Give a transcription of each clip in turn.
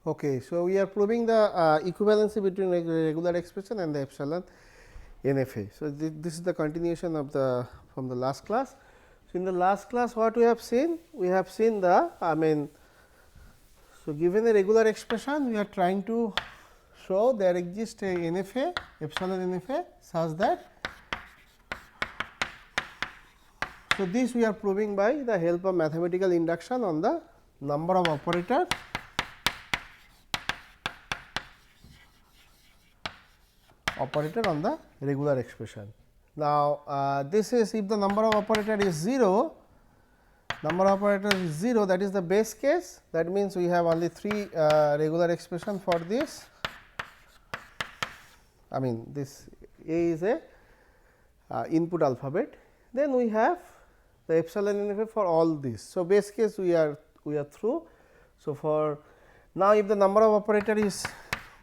Okay, so we are proving the equivalency between regular expression and the epsilon NFA. So, this is the continuation of the from the last class. So, in the last class what we have seen? We have seen the so given a regular expression we are trying to show there exists a NFA epsilon NFA such that. So, this we are proving by the help of mathematical induction on the number of operator on the regular expression. Now, this is if the number of operator is 0, that is the base case, that means we have only 3 regular expression for this. I mean this A is a input alphabet, then we have the epsilon NFA for all this. So, base case we are through. So, for now if the number of operator is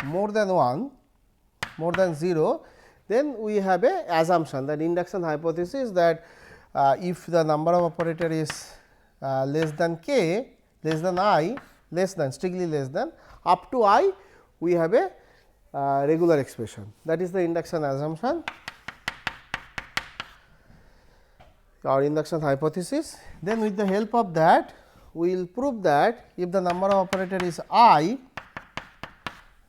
more than 1, more than 0, then we have a assumption that induction hypothesis that if the number of operator is less than k, less than I, less than strictly less than up to I, we have a regular expression, that is the induction assumption or induction hypothesis. Then with the help of that we will prove that if the number of operator is I,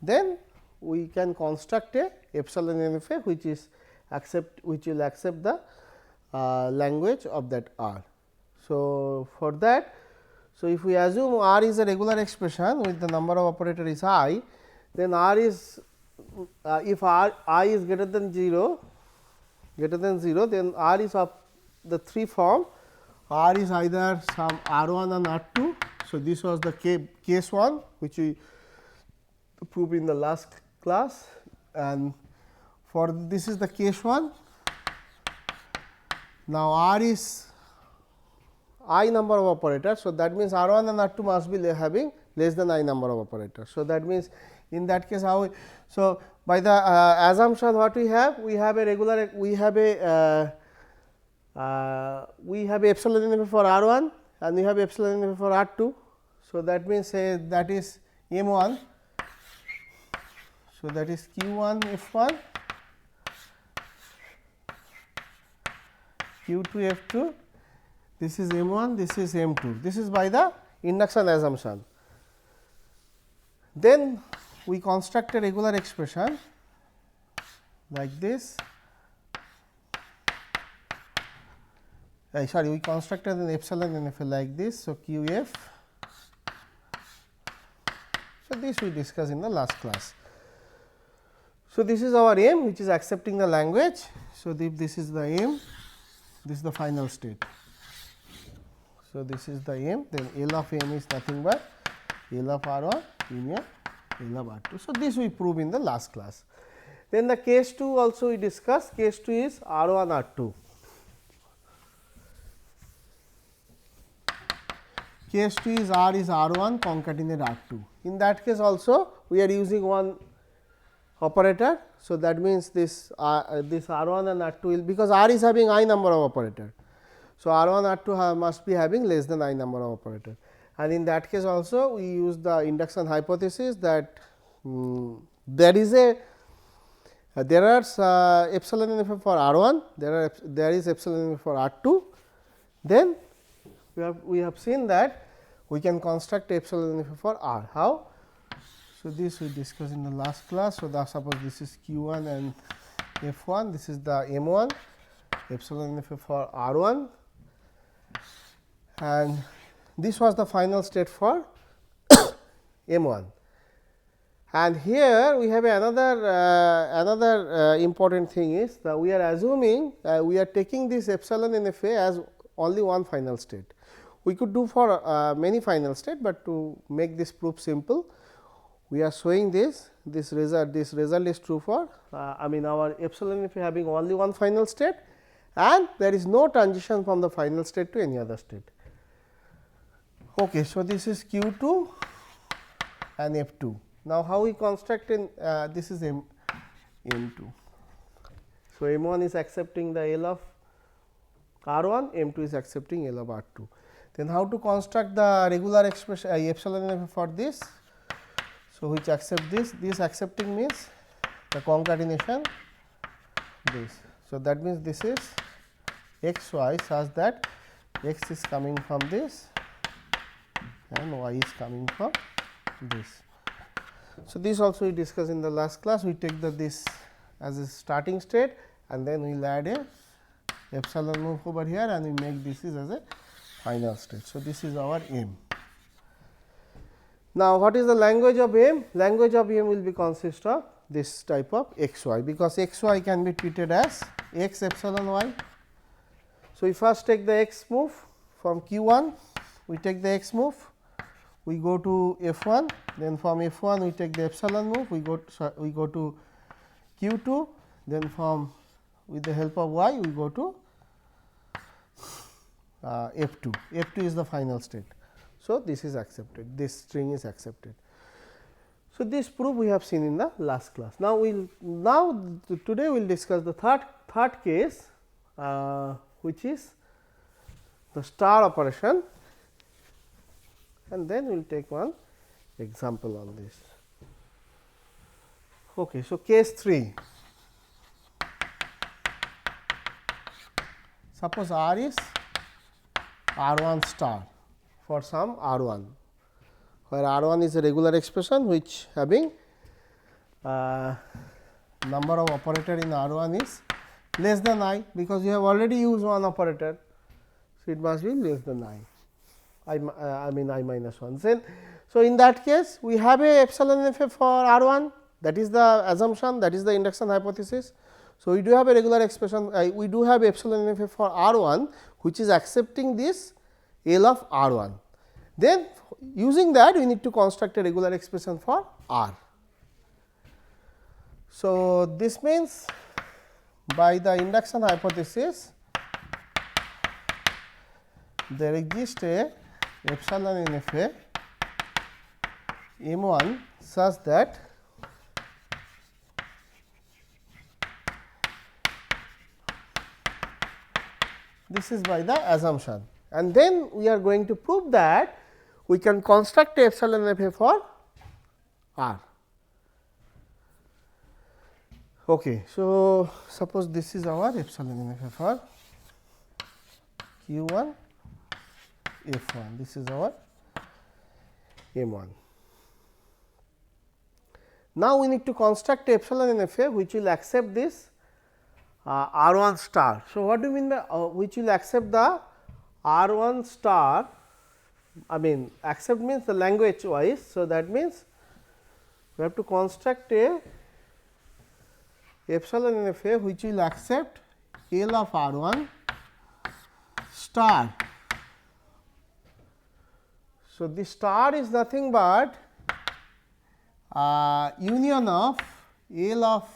then we can construct a epsilon NFA which will accept the language of that R. So, for that, so if we assume R is a regular expression with the number of operator is I, then R is if I is greater than 0, then R is of the 3 form. R is either some R 1 and R 2. So, this was the case 1 which we proved in the last class, and for this is the case 1. Now, R is I number of operators. So, that means R 1 and R 2 must be having less than I number of operators. So, that means in that case how so by the assumption what we have a regular we have a epsilon NFA for R 1 and we have epsilon NFA for R 2. So, that means that is M 1. So, that is Q 1 F 1, Q 2 F 2, this is M 1, this is M 2, this is by the induction assumption. Then we construct a regular expression like this, sorry, we constructed an epsilon NFA like this. So, Q F. So, this we discussed in the last class. So, this is our M which is accepting the language. So, if this is the M, this is the final state. So, this is the M, then L of M is nothing but L of R 1 union L of R 2. So, this we prove in the last class. Then the case 2 also we discussed, case 2 is R 1 R 2. Case 2 is R 1 concatenate R 2. In that case also we are using one operator. So, that means this R 1 and R 2 will, because R is having I number of operator. So, R 1 R 2 must be having less than I number of operator, and in that case also we use the induction hypothesis that there is a there are epsilon NFA for R 1, there is epsilon NFA for R 2. Then we have seen that we can construct epsilon NFA for R. How? So, this we discussed in the last class. So, suppose this is Q 1 and F 1, this is the M 1 epsilon NFA for R 1, and this was the final state for M 1. And here we have another important thing is that we are assuming we are taking this epsilon NFA as only one final state. We could do for many final state, but to make this proof simple, we are showing this result is true for our epsilon NFA having only one final state and there is no transition from the final state to any other state. Okay, so, this is Q 2 and F 2. Now, how we construct in this is M 2. So, M 1 is accepting the L of R 1, M 2 is accepting L of R 2. Then how to construct the regular expression epsilon NFA for this? So, which accept this accepting means the concatenation this. So, that means this is x y such that x is coming from this and y is coming from this. So, this also we discussed in the last class. We take this as a starting state and then we will add a epsilon move over here and we make this is as a final state. So, this is our M. Now, what is the language of M? Language of M will be consist of this type of x y, because x y can be treated as x epsilon y. So, we first take the x move from q 1, we take the x move, we go to f 1, then from f 1 we take the epsilon move, we go to q 2, then from with the help of y we go to f 2. F 2 is the final state. So, this is accepted, this string is accepted. So, this proof we have seen in the last class. Now, today we will discuss the third case, which is the star operation, and then we will take one example on this. Okay, so, case 3. Suppose R is R1 star for some R1, where R1 is a regular expression which having number of operator in R1 is less than I, because you have already used one operator. So, it must be less than I mean I minus 1. Then, so, in that case we have a 𝜖-NFA for R1, that is the assumption, that is the induction hypothesis. So, we do have a regular expression, we do have 𝜖-NFA for R1 which is accepting this L of R1. Then using that we need to construct a regular expression for R. So, this means by the induction hypothesis there exists a 𝜖-NFA M1 such that this is by the assumption, and then we are going to prove that we can construct a 𝜖-NFA for R. Okay, so, suppose this is our 𝜖-NFA for Q1 F1, this is our M1. Now, we need to construct a 𝜖-NFA which will accept this R1 star. So, what do you mean by which will accept the R1 star? I mean accept means the language wise. So, that means we have to construct a 𝜖-NFA which will accept L of R1 star. So, this star is nothing but union of L of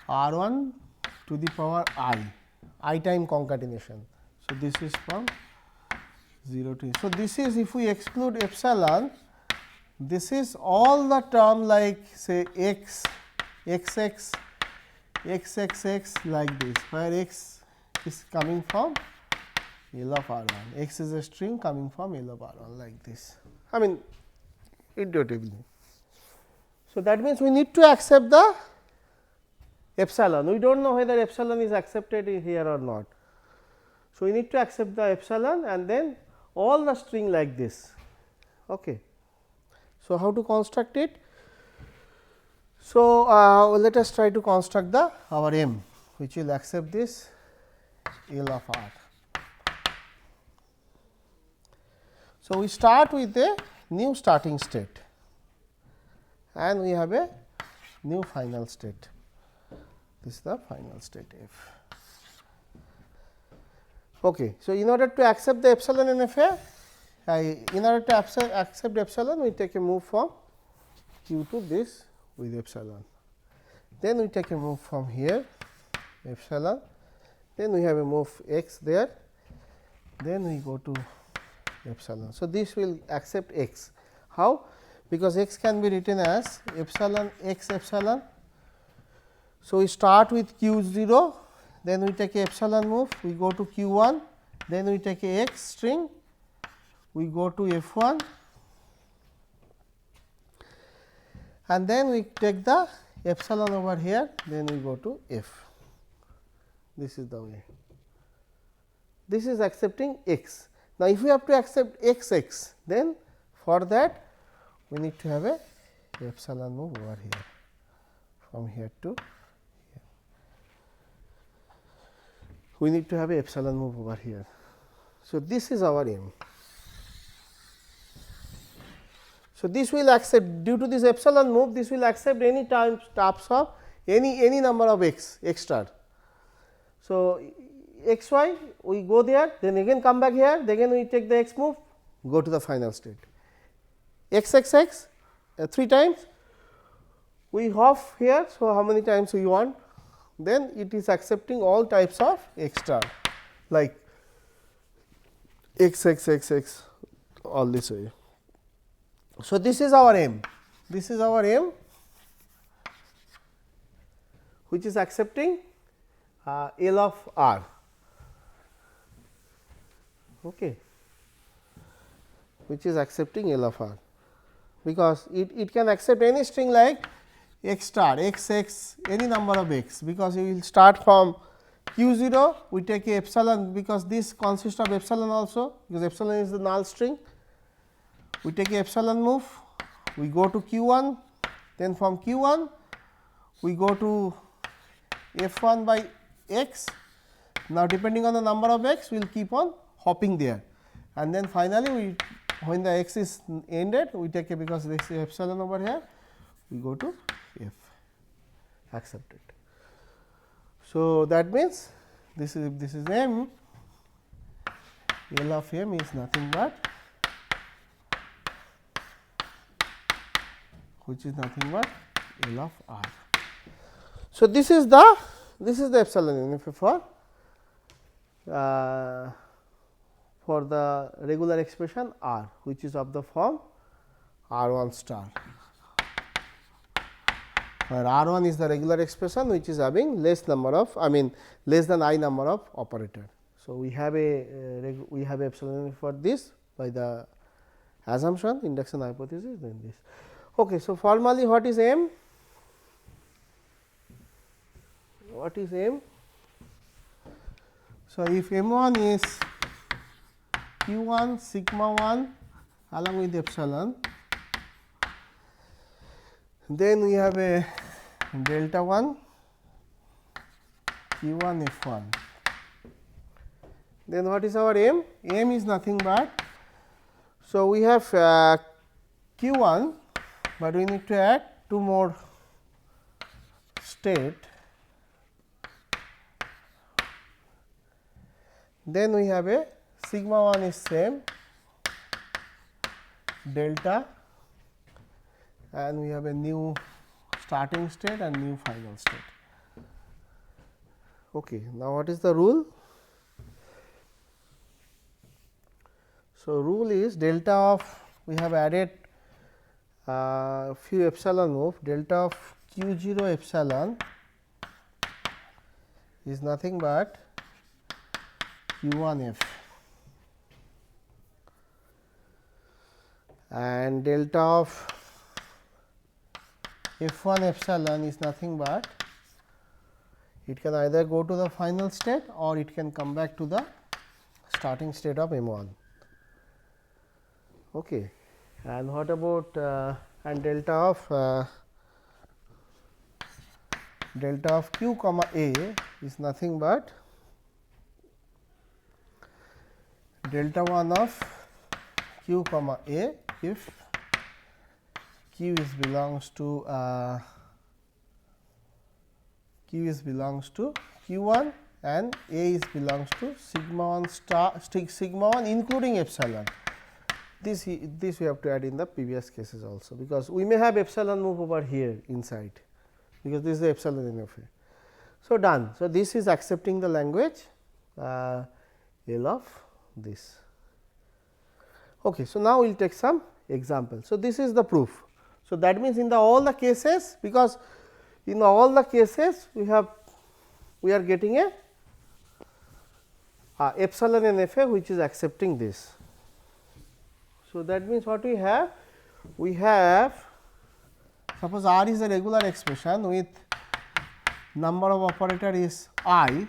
R1 to the power I time concatenation. So, this is from 0 to. So, this is if we exclude epsilon, this is all the term like say x, xx, xxx like this, where x is coming from L of R1, x is a string coming from L of R1 like this, I mean intuitively. So, that means we need to accept the epsilon, we do not know whether epsilon is accepted here or not. So, we need to accept the epsilon and then all the string like this. Okay. So, how to construct it? So, let us try to construct our M which will accept this L of R. So, we start with a new starting state and we have a new final state. This is the final state F. Okay. So, in order to accept the 𝜖-NFA, in order to accept epsilon, we take a move from Q to this with epsilon. Then we take a move from here epsilon, then we have a move x there, then we go to epsilon. So, this will accept x. How? Because x can be written as epsilon x epsilon. So, we start with q 0, then we take a epsilon move, we go to q 1, then we take a x string, we go to f 1, and then we take the epsilon over here, then we go to f. This is the way. This is accepting x. Now, if we have to accept x x, then for that we need to have a epsilon move over here, from here to here. We need to have a epsilon move over here. So, this is our aim. So, this will accept, due to this epsilon move, this will accept any terms of any number of x star. So, x y, we go there, then again come back here, then again we take the x move, go to the final state. X 3 times, we hop here. So, how many times we want? Then it is accepting all types of x star, like x all this way. So, this is our aim. This is our aim, which is accepting L of r. Okay, which is accepting L of r, because it can accept any string like x star, x x, any number of x, because we will start from q 0, we take a epsilon, because this consists of epsilon also, because epsilon is the null string. We take a epsilon move, we go to q 1, then from q 1 we go to f 1 by x. Now, depending on the number of x, we will keep on hopping there, and then finally, we when the x is ended, we take a, because this is epsilon over here, we go to f, accept it. So, that means this is m, L of m is nothing but, which is nothing but L of r. So, this is the epsilon NFA for the regular expression r, which is of the form r 1 star, where r 1 is the regular expression, which is having less than I number of operator. So, we have epsilon for this by the assumption, induction hypothesis, then this. Okay, so, formally what is m? What is m? So, if m 1 is q 1 sigma 1 along with epsilon, then we have a delta 1 q 1 f 1. Then what is our m? M is nothing but, so we have q 1, but we need to add 2 more state. Then we have a sigma 1 is same, delta, and we have a new starting state and new final state. Okay. Now, what is the rule? So, rule is delta of, we have added few epsilon move, delta of q 0 epsilon is nothing but q 1 f, and delta of f 1 epsilon is nothing but, it can either go to the final state or it can come back to the starting state of m 1. Okay. And what about and delta of q comma a is nothing but delta 1 of q comma a if q is belongs to q 1 and a is belongs to sigma 1 star sigma 1 including epsilon. This we have to add in the previous cases also, because we may have epsilon move over here inside, because this is the epsilon NFA. So, done. So, this is accepting the language L of this. Okay. So, now we will take some examples. So, this is the proof. So, that means, in all the cases, because in all the cases we are getting a epsilon NFA, which is accepting this. So, that means, what we have? We have suppose R is a regular expression with number of operator is I,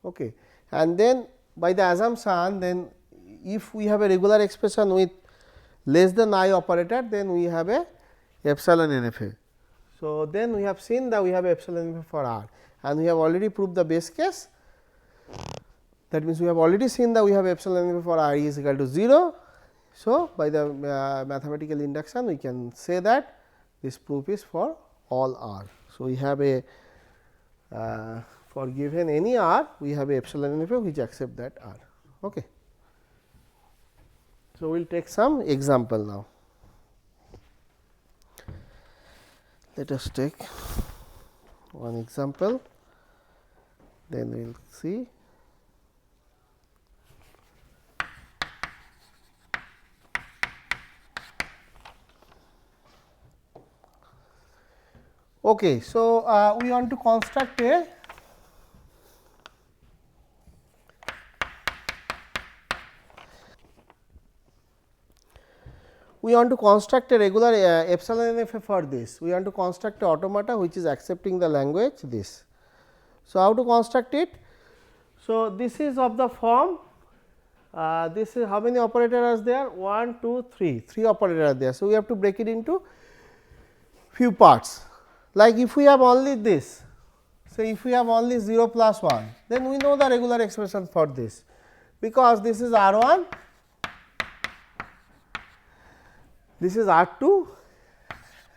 okay, and then by the assumption, then if we have a regular expression with less than I operator, then we have a 𝜖-NFA. So, then we have seen that we have 𝜖-NFA for R, and we have already proved the base case. That means, we have already seen that we have 𝜖-NFA for R is equal to 0. So, by the mathematical induction, we can say that this proof is for all R. So, we have a for given any R, we have a 𝜖-NFA which accept that R. Okay. So, we will take some example now. Let us take one example, then we will see. Okay, so, we want to construct a regular 𝜖-NFA for this. We want to construct a automata which is accepting the language this. So, how to construct it? So, this is of the form, this is how many operators are there? 1, 2, 3, 3 operators are there. So, we have to break it into few parts. Like if we have only this, so if we have only 0 plus 1, then we know the regular expression for this, because this is R 1, this is R 2,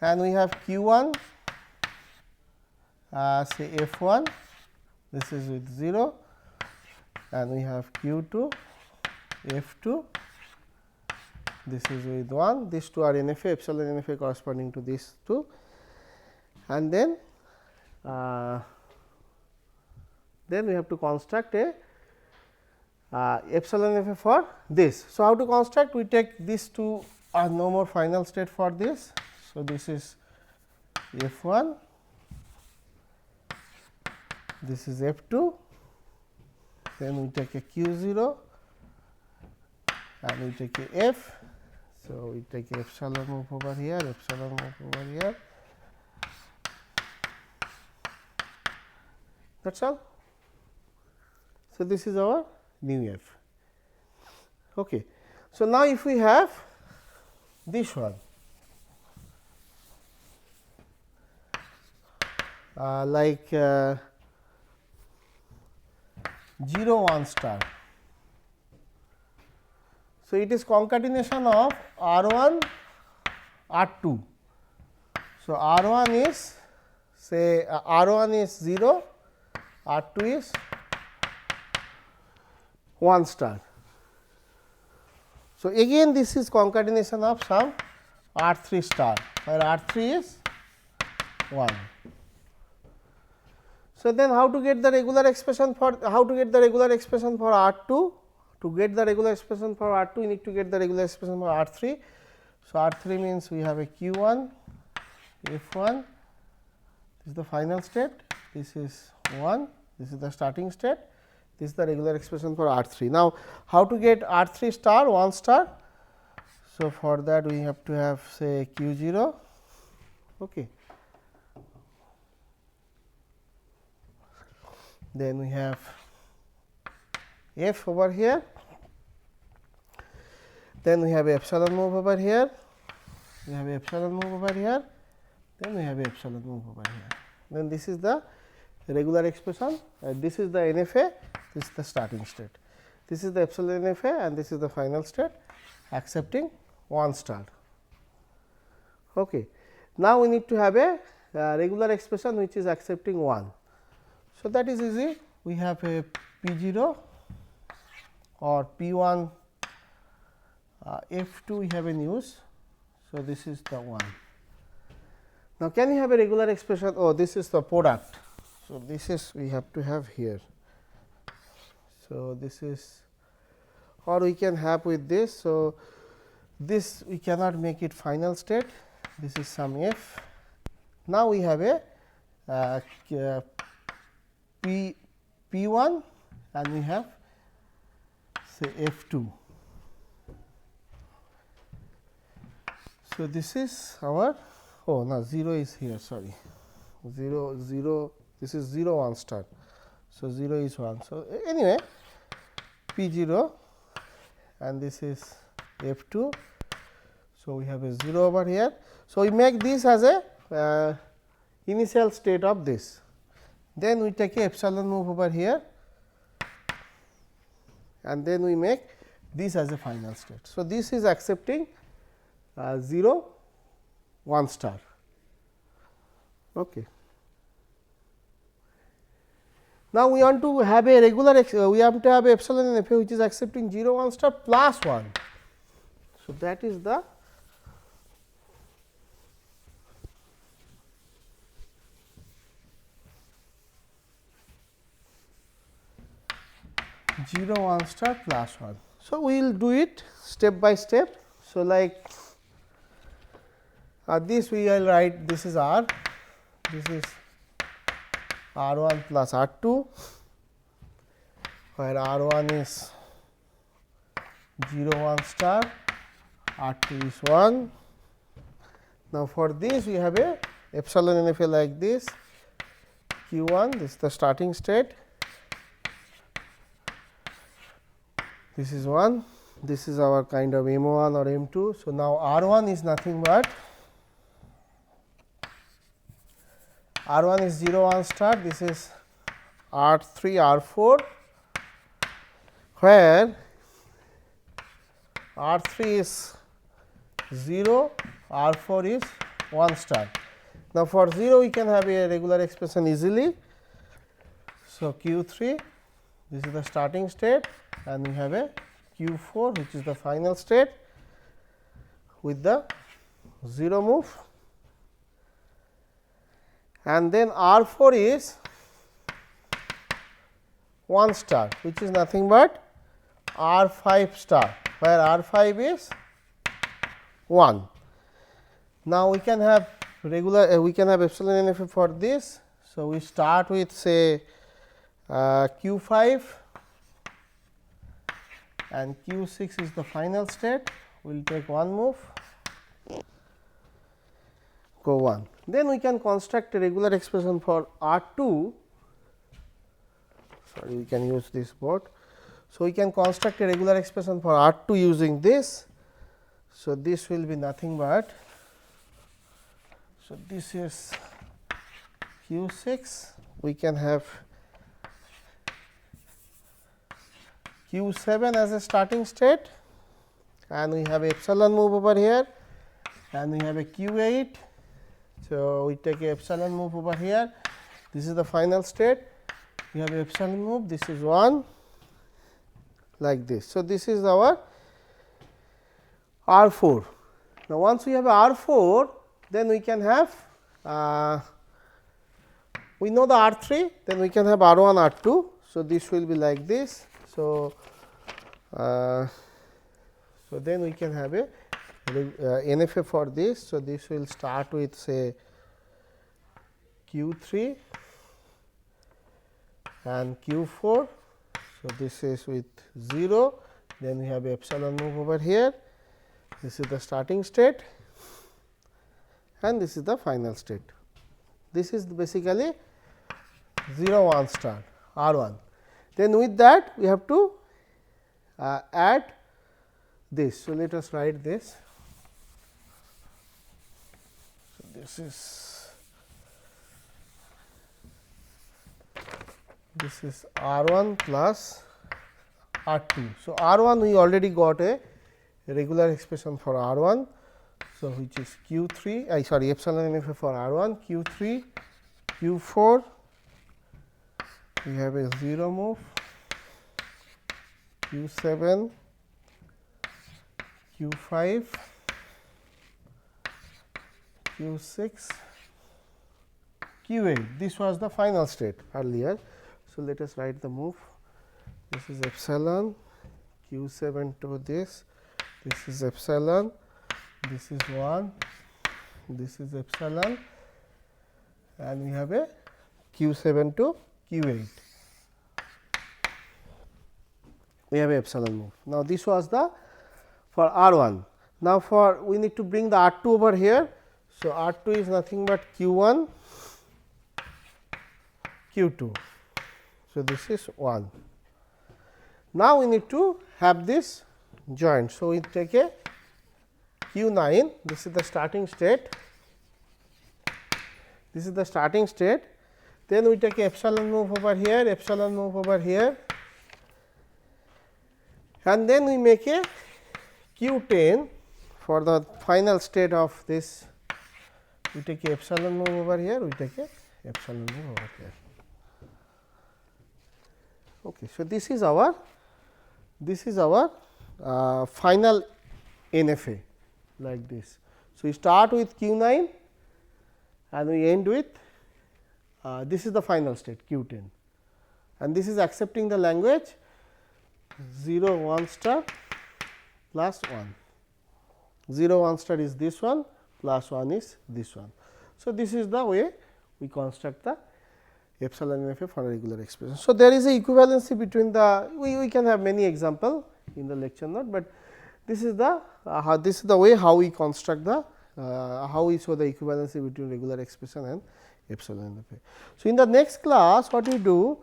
and we have Q 1, say F 1, this is with 0, and we have Q 2, F 2, this is with 1, these two are NFA, 𝜖-NFA corresponding to these two, and then we have to construct a 𝜖-NFA for this. So, how to construct? We take these two are no more final state for this. So, this is F 1, this is F 2, then we take a Q 0 and we take a F. So, we take a epsilon move over here, epsilon move over here. That is all. So, this is our new F. Okay. So, now if we have this one like 0 1 star. So, it is concatenation of R 1 R 2. So, R 1 is say R 1 is 0, R 2 is 1 star. So, again this is concatenation of some R 3 star, where R 3 is 1. So, then how to get the regular expression for R 2? To get the regular expression for R 2, we need to get the regular expression for R 3. So, R 3 means we have a Q 1, F 1, this is the final state, this is 1, this is the starting state, this is the regular expression for R 3. Now, how to get R 3 star 1 star? So, for that we have to have say Q 0. Okay. Then we have F over here, then we have epsilon move over here, we have epsilon move over here, then we have epsilon move over here. Then this is the regular expression, this is the NFA, this is the starting state. This is the epsilon NFA and this is the final state accepting 1 star. Okay. Now, we need to have a regular expression which is accepting 1. So, that is easy. We have a P 0 or P 1 F 2 we have in use. So, this is the 1. Now, can we have a regular expression? Oh, this is the product. So, this is we have to have here. So, this is, or we can have with this. So, this we cannot make it final state, this is some F. Now, we have a P 1 and we have say F 2. So, this is our, oh no, 0 is here, sorry, 0 0, this is 0 1 star. So, 0 is 1. So, anyway, P 0 and this is F 2. So, we have a 0 over here. So, we make this as a initial state of this. Then we take a epsilon move over here and then we make this as a final state. So, this is accepting 0 1 star. Okay. Now, we want to have a regular we have to have epsilon-NFA which is accepting 0 1 star plus 1. So, that is the 0 1 star plus 1. So, we will do it step by step. So, like this we will write this is R, this is R 1 plus R 2, where R 1 is 0 1 star, R 2 is 1. Now, for this we have a epsilon-NFA like this, Q 1, this is the starting state, this is 1, this is our kind of M 1 or M 2. So, now R 1 is nothing but R 1 is 0 1 star, this is R 3 R 4, where R 3 is 0, R 4 is 1 star. Now, for 0 we can have a regular expression easily. So, Q 3, this is the starting state and we have a Q 4 which is the final state with the 0 move, and then R 4 is 1 star which is nothing but R 5 star, where R 5 is 1. Now, we can have regular we can have epsilon-NFA for this. So, we start with say Q 5 and Q 6 is the final state. We will take one move, go 1. Then we can construct a regular expression for R 2. Sorry, we can use this board. So, we can construct a regular expression for R 2 using this. So, this will be nothing but, so this is Q 6, we can have Q 7 as a starting state and we have epsilon move over here and we have a Q 8. So, we take a epsilon move over here, this is the final state, we have a epsilon move, this is 1 like this. So, this is our R 4. Now, once we have R 4, then we can have we know the R 3, then we can have R 1 R 2. So, this will be like this. So, then we can have a NFA for this. So, this will start with say Q 3 and Q 4. So, this is with 0, then we have epsilon move over here, this is the starting state and this is the final state. This is basically 0 1 star R 1. Then with that we have to add this. So, let us write this. So, this is R 1 plus R 2. So, R 1 we already got a regular expression for R 1. So, which is Q 3 sorry epsilon-NFA for R 1, Q 3, Q 4, we have a 0 move, Q 7, Q 5, Q 6, Q 8. This was the final state earlier. So, let us write the move. This is epsilon, Q 7 to this is epsilon, this is 1, this is epsilon and we have a Q 7 to Q 8. We have a epsilon move. Now, this was the for R 1. Now, for we need to bring the R 2 over here. So, R 2 is nothing but Q 1 Q 2. So, this is 1. Now, we need to have this joint. So, we take a Q 9, this is the starting state, this is the starting state. Then we take a epsilon move over here, epsilon move over here, and then we make a Q 10 for the final state of this. We take a epsilon move over here, we take a epsilon move over here. Okay, so, this is our final NFA like this. So, we start with Q 9 and we end with this is the final state Q 10, and this is accepting the language 0 1 star plus 1. 0 1 star is this one, plus 1 is this one. So, this is the way we construct the epsilon NFA for a regular expression. So, there is a equivalency between the we can have many example in the lecture note, but this is the way how we construct the how we show the equivalency between regular expression and epsilon NFA. So, in the next class what we do,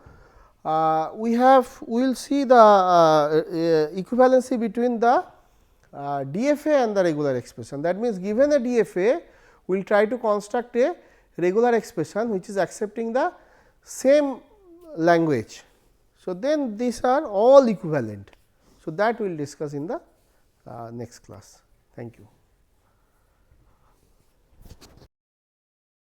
we will see the equivalency between the DFA and the regular expression. That means, given a DFA, we will try to construct a regular expression which is accepting the same language. So, then these are all equivalent. So, that we will discuss in the next class. Thank you.